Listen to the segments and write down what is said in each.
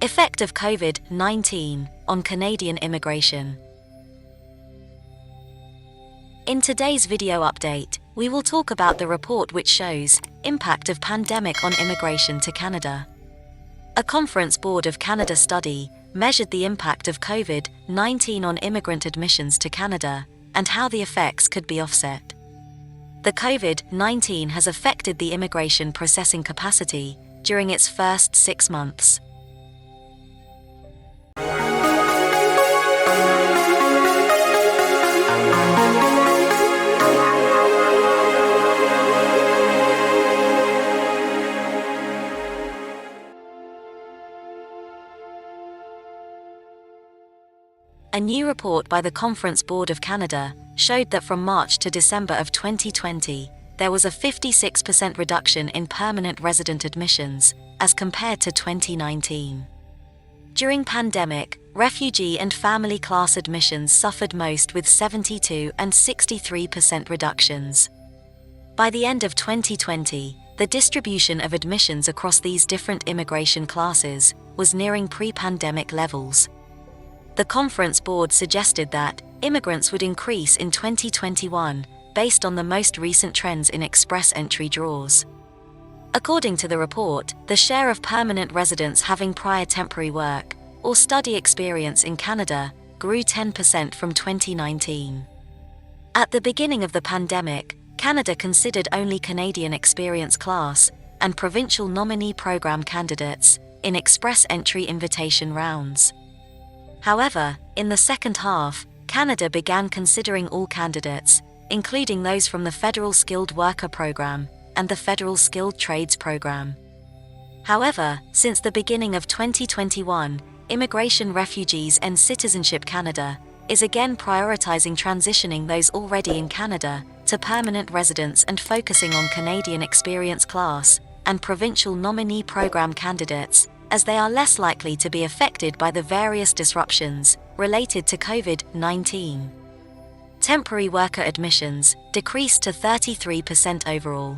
Effect of COVID-19 on Canadian immigration. In today's video update, we will talk about the report which shows impact of pandemic on immigration to Canada. A Conference Board of Canada study measured the impact of COVID-19 on immigrant admissions to Canada and how the effects could be offset. The COVID-19 has affected the immigration processing capacity during its first 6 months. A new report by the Conference Board of Canada showed that from March to December of 2020, there was a 56% reduction in permanent resident admissions, as compared to 2019. During pandemic, refugee and family class admissions suffered most with 72% and 63% reductions. By the end of 2020, the distribution of admissions across these different immigration classes was nearing pre-pandemic levels. The Conference Board suggested that immigrants would increase in 2021 based on the most recent trends in express entry draws. According to the report, the share of permanent residents having prior temporary work or study experience in Canada grew 10% from 2019. At the beginning of the pandemic, Canada considered only Canadian experience class and provincial nominee program candidates in express entry invitation rounds. However, in the second half, Canada began considering all candidates, including those from the Federal Skilled Worker Program and the Federal Skilled Trades Program. However, since the beginning of 2021, Immigration, Refugees and Citizenship Canada is again prioritizing transitioning those already in Canada to permanent residents and focusing on Canadian experience class and provincial nominee program candidates, as they are less likely to be affected by the various disruptions related to COVID-19. Temporary worker admissions decreased to 33% overall.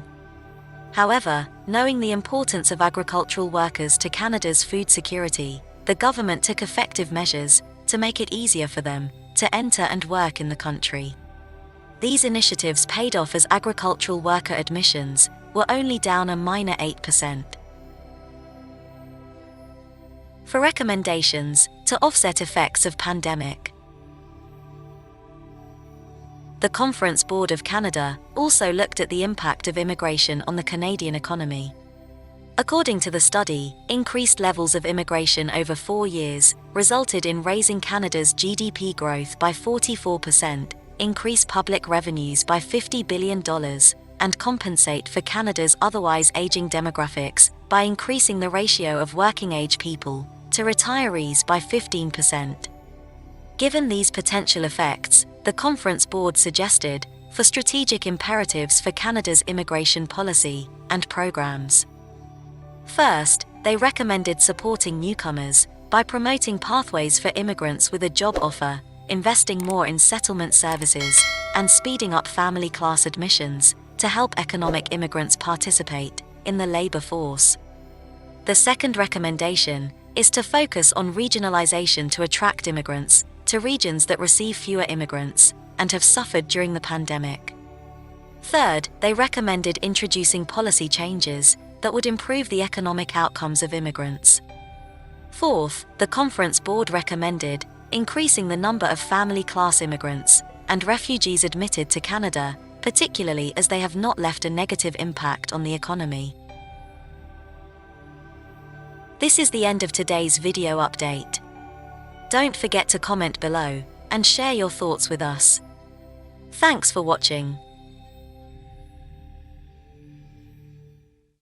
However, knowing the importance of agricultural workers to Canada's food security, the government took effective measures to make it easier for them to enter and work in the country. These initiatives paid off as agricultural worker admissions were only down a minor 8%. For recommendations to offset effects of pandemic. The Conference Board of Canada also looked at the impact of immigration on the Canadian economy. According to the study, increased levels of immigration over 4 years resulted in raising Canada's GDP growth by 44%, increase public revenues by $50 billion, and compensate for Canada's otherwise aging demographics by increasing the ratio of working-age people to retirees by 15%. Given these potential effects, the Conference Board suggested for strategic imperatives for Canada's immigration policy and programs. First, they recommended supporting newcomers by promoting pathways for immigrants with a job offer, investing more in settlement services, and speeding up family class admissions to help economic immigrants participate in the labor force. The second recommendation is to focus on regionalization to attract immigrants to regions that receive fewer immigrants and have suffered during the pandemic. Third, they recommended introducing policy changes that would improve the economic outcomes of immigrants. Fourth, the Conference Board recommended increasing the number of family class immigrants and refugees admitted to Canada, particularly as they have not left a negative impact on the economy. This is the end of today's video update. Don't forget to comment below and share your thoughts with us. Thanks for watching.